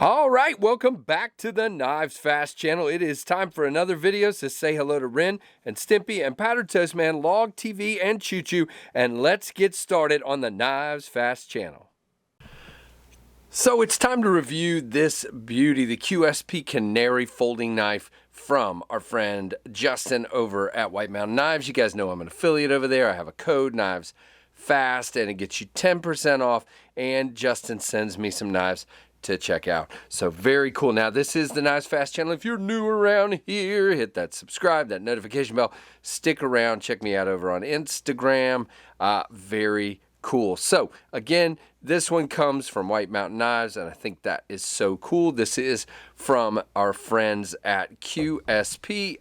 All right, welcome back to the KnivesFAST channel. It is time for another video, so say hello to Ren and Stimpy and Powdered Toast Man, Log TV, and Choo Choo, and let's get started on the KnivesFAST channel. So it's time to review this beauty, the QSP Canary folding knife from our friend Justin over at White Mountain Knives. You guys know I'm an affiliate over there. I have a code, KnivesFAST, and it gets you 10% off, and Justin sends me some knives to check out. So very cool. Now this is the KnivesFAST channel. If you're new around here, hit that subscribe, that notification bell, stick around, check me out over on Instagram. Very cool. So again, this one comes from White Mountain Knives, and I think that is so cool. This is from our friends at QSP.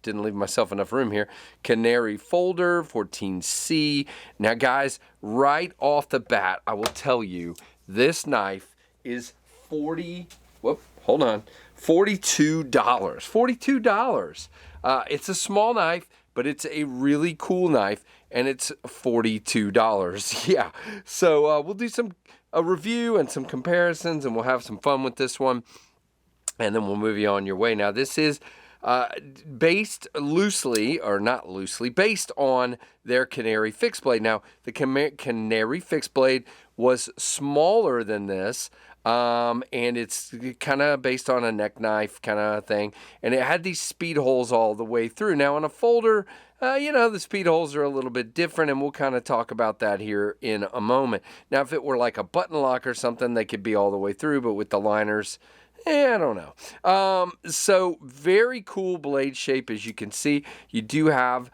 Didn't leave myself enough room here. Canary folder 14C. Now guys, right off the bat, I will tell you, this knife is $42. $42. It's a small knife, but it's a really cool knife, and it's $42. Yeah. So we'll do a review and some comparisons, and we'll have some fun with this one, and then we'll move you on your way. Now this is based loosely, or not loosely, based on their Canary fixed blade. Now the Canary fixed blade was smaller than this, and it's kind of based on a neck knife kind of thing, and it had these speed holes all the way through. Now on a folder, the speed holes are a little bit different, and we'll kind of talk about that here in a moment. Now if it were like a button lock or something, they could be all the way through, but with the liners, I don't know. So very cool blade shape. As you can see, you do have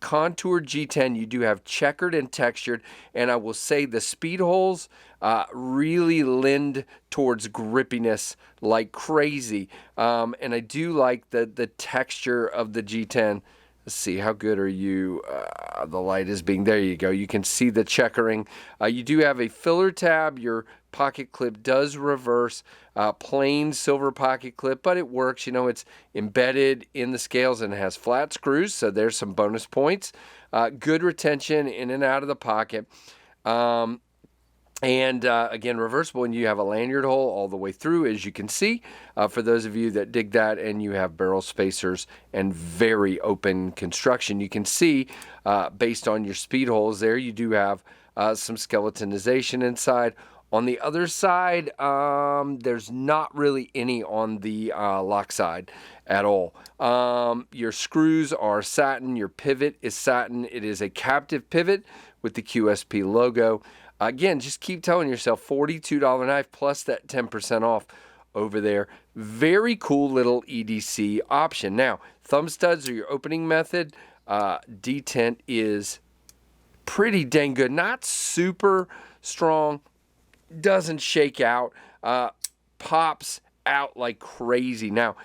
contoured G10, you do have checkered and textured, and I will say the speed holes really lend towards grippiness like crazy, and I do like the texture of the G10. Let's see, how good are you? The light is being, there you go. You can see the checkering. You do have a filler tab. Your pocket clip does reverse. Plain silver pocket clip, but it works. You know, it's embedded in the scales and it has flat screws, so there's some bonus points. Good retention in and out of the pocket. Again, reversible, and you have a lanyard hole all the way through, as you can see, for those of you that dig that, and you have barrel spacers and very open construction. You can see, based on your speed holes there, you do have some skeletonization inside. On the other side, there's not really any on the lock side at all. Your screws are satin. Your pivot is satin. It is a captive pivot with the QSP logo. Again, just keep telling yourself $42 knife plus that 10% off over there. Very cool little EDC option. Now, thumb studs are your opening method. Detent is pretty dang good. Not super strong. Doesn't shake out. Pops out like crazy. Now,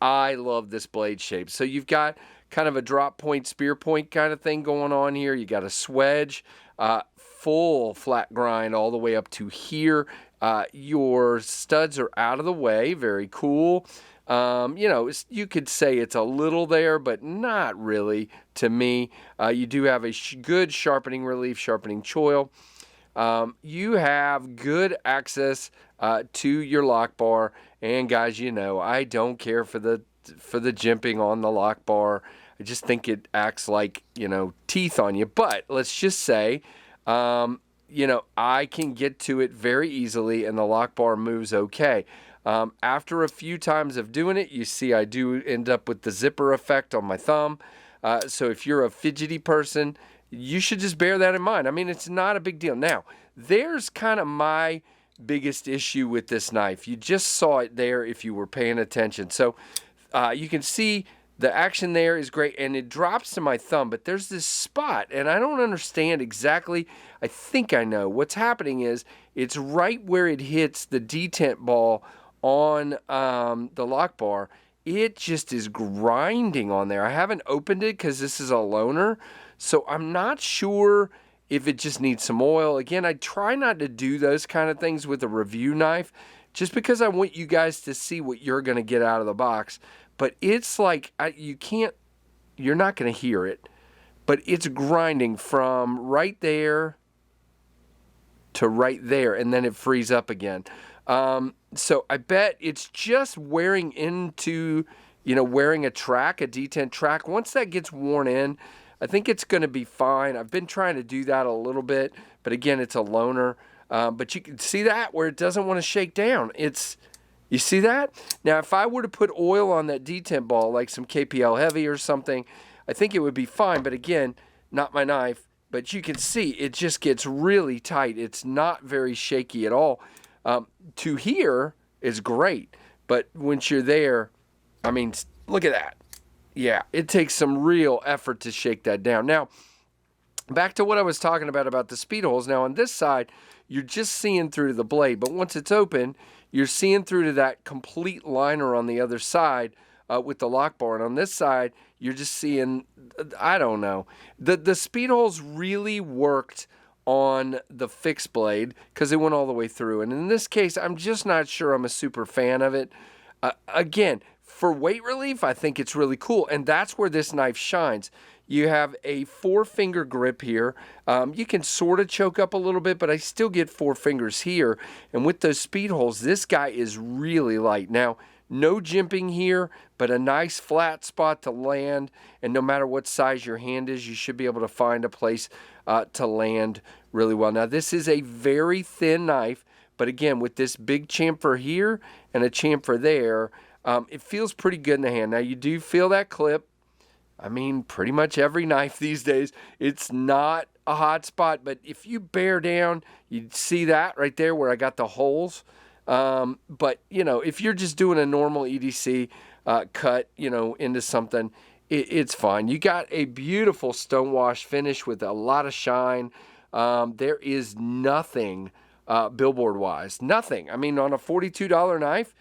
I love this blade shape. So you've got kind of a drop point, spear point kind of thing going on here. You got a swedge. Full flat grind all the way up to here. Your studs are out of the way. Very cool. You could say it's a little there, but not really to me. You do have a good sharpening relief, sharpening choil. You have good access to your lock bar. And guys, I don't care for the jimping on the lock bar. I just think it acts like, teeth on you. But let's just say, I can get to it very easily, and the lock bar moves okay. After a few times of doing it, you see I do end up with the zipper effect on my thumb. So if you're a fidgety person, you should just bear that in mind. I mean, it's not a big deal. Now, there's kind of my biggest issue with this knife. You just saw it there if you were paying attention. So you can see the action there is great, and it drops to my thumb, but there's this spot, and I don't understand exactly. I think I know. What's happening is it's right where it hits the detent ball on the lock bar. It just is grinding on there. I haven't opened it because this is a loaner, so I'm not sure if it just needs some oil. Again, I try not to do those kind of things with a review knife just because I want you guys to see what you're going to get out of the box. But it's like, you're not going to hear it, but it's grinding from right there to right there, and then it frees up again. So I bet it's just wearing into, wearing a track, a detent track. Once that gets worn in, I think it's going to be fine. I've been trying to do that a little bit, but again, it's a loaner. But you can see that where it doesn't want to shake down. You see that? Now, if I were to put oil on that detent ball, like some KPL Heavy or something, I think it would be fine. But again, not my knife. But you can see it just gets really tight. It's not very shaky at all. To here is great. But once you're there, I mean, look at that. Yeah, it takes some real effort to shake that down. Now, back to what I was talking about the speed holes. Now, on this side, you're just seeing through to the blade. But once it's open, you're seeing through to that complete liner on the other side with the lock bar. And on this side, you're just seeing, I don't know. The speed holes really worked on the fixed blade because it went all the way through. And in this case, I'm just not sure I'm a super fan of it. Again, for weight relief, I think it's really cool. And that's where this knife shines. You have a 4-finger grip here. You can sort of choke up a little bit, but I still get 4 fingers here. And with those speed holes, this guy is really light. Now, no jimping here, but a nice flat spot to land. And no matter what size your hand is, you should be able to find a place to land really well. Now, this is a very thin knife, but again, with this big chamfer here and a chamfer there, it feels pretty good in the hand. Now, you do feel that clip. I mean, pretty much every knife these days, it's not a hot spot, but if you bear down, you'd see that right there where I got the holes. But, if you're just doing a normal EDC cut, into something, it's fine. You got a beautiful stonewash finish with a lot of shine. There is nothing billboard-wise, nothing. I mean, on a $42 knife,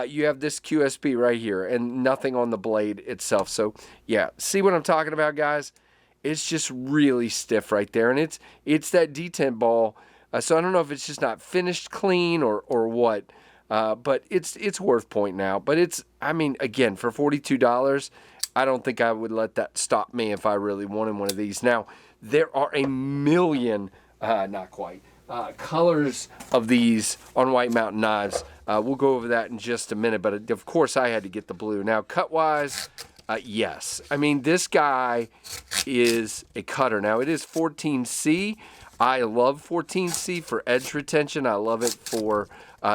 you have this QSP right here and nothing on the blade itself. So, yeah, see what I'm talking about, guys? It's just really stiff right there. And it's that detent ball. So I don't know if it's just not finished clean or what. But it's worth pointing out. But again, for $42, I don't think I would let that stop me if I really wanted one of these. Now, there are a million, not quite, colors of these on White Mountain knives. We'll go over that in just a minute, but of course I had to get the blue. Now, cut-wise, yes. I mean, this guy is a cutter. Now, it is 14C. I love 14C for edge retention. I love it for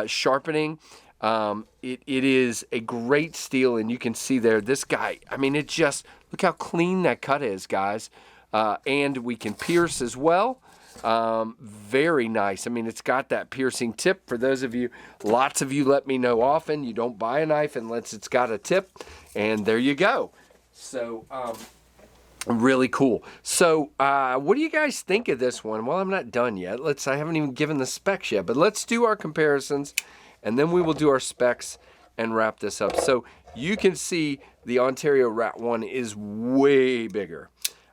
sharpening. It is a great steel, and you can see there, this guy, I mean, look how clean that cut is, guys. And we can pierce as well. Very nice. I mean, it's got that piercing tip. For those of you, lots of you let me know often, you don't buy a knife unless it's got a tip, and there you go. So, really cool. So, what do you guys think of this one? Well, I'm not done yet. I haven't even given the specs yet, but let's do our comparisons, and then we will do our specs and wrap this up. So, you can see the Ontario Rat 1 is way bigger.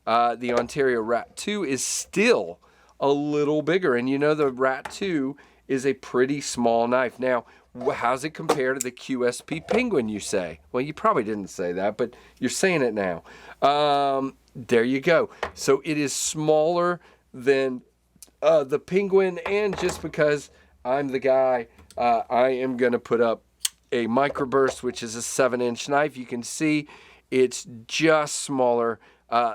The Ontario Rat 2 is still a little bigger, and the Rat 2 is a pretty small knife. Now, how's it compare to the QSP Penguin, you say? Well, you probably didn't say that, but you're saying it now. There you go. So it is smaller than the Penguin, and just because I'm the guy, I am going to put up a microburst, which is a 7-inch knife. You can see it's just smaller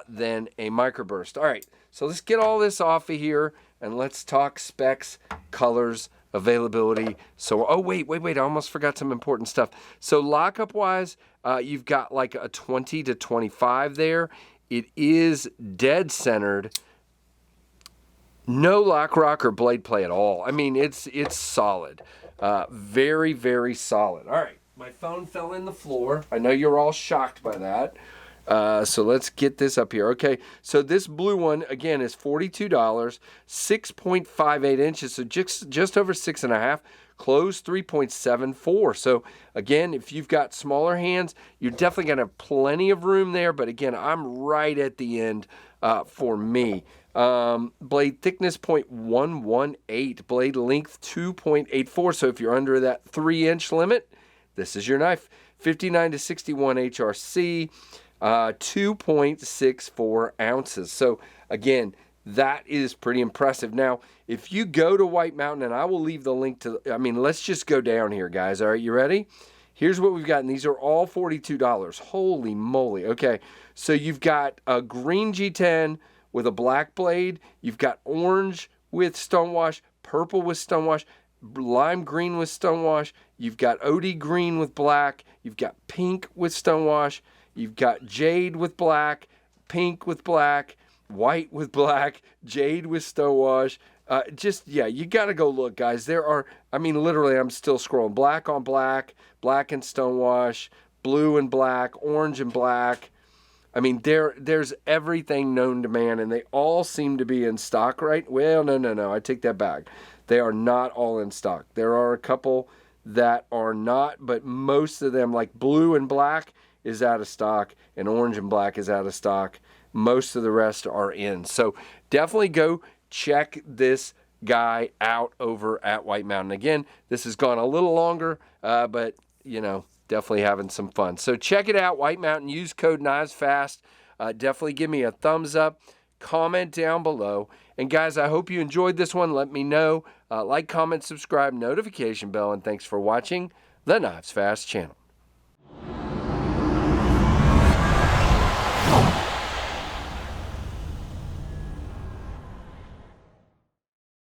than a microburst. All right, so let's get all this off of here, and let's talk specs, colors, availability. So, oh, wait, I almost forgot some important stuff. So lockup-wise, you've got like a 20 to 25 there. It is dead centered. No lock rock or blade play at all. I mean, it's solid. Very, very solid. All right, my phone fell in the floor. I know you're all shocked by that. So let's get this up here. Okay, so this blue one, again, is $42, 6.58 inches, so just over 6.5, closed 3.74. So again, if you've got smaller hands, you're definitely going to have plenty of room there, but again, I'm right at the end for me. Blade thickness 0.118, blade length 2.84, so if you're under that 3-inch limit, this is your knife. 59 to 61 HRC. 2.64 ounces. So again, That is pretty impressive. Now, if you go to White Mountain, and I will leave the link to, I mean, let's just go down here, guys. All right, you ready? Here's what we've got, and these are all $42. Holy moly. Okay, so you've got a green G10 with a black blade. You've got orange with stonewash, purple with stonewash, lime green with stonewash. You've got OD green with black. You've got pink with stonewash. You've got jade with black, pink with black, white with black, jade with stonewash. Yeah, you got to go look, guys. There are, I mean, literally, I'm still scrolling. Black on black, black and stonewash, blue and black, orange and black. I mean, there's everything known to man, and they all seem to be in stock, right? Well, no, I take that back. They are not all in stock. There are a couple that are not, but most of them, like blue and black, is out of stock, and orange and black is out of stock. Most of the rest are in. So definitely go check this guy out over at White Mountain. Again, this has gone a little longer, but, you know, definitely having some fun. So check it out, White Mountain. Use code KnivesFAST. Definitely give me a thumbs up. Comment down below. And, guys, I hope you enjoyed this one. Let me know. Like, comment, subscribe, notification bell, and thanks for watching the KnivesFAST channel.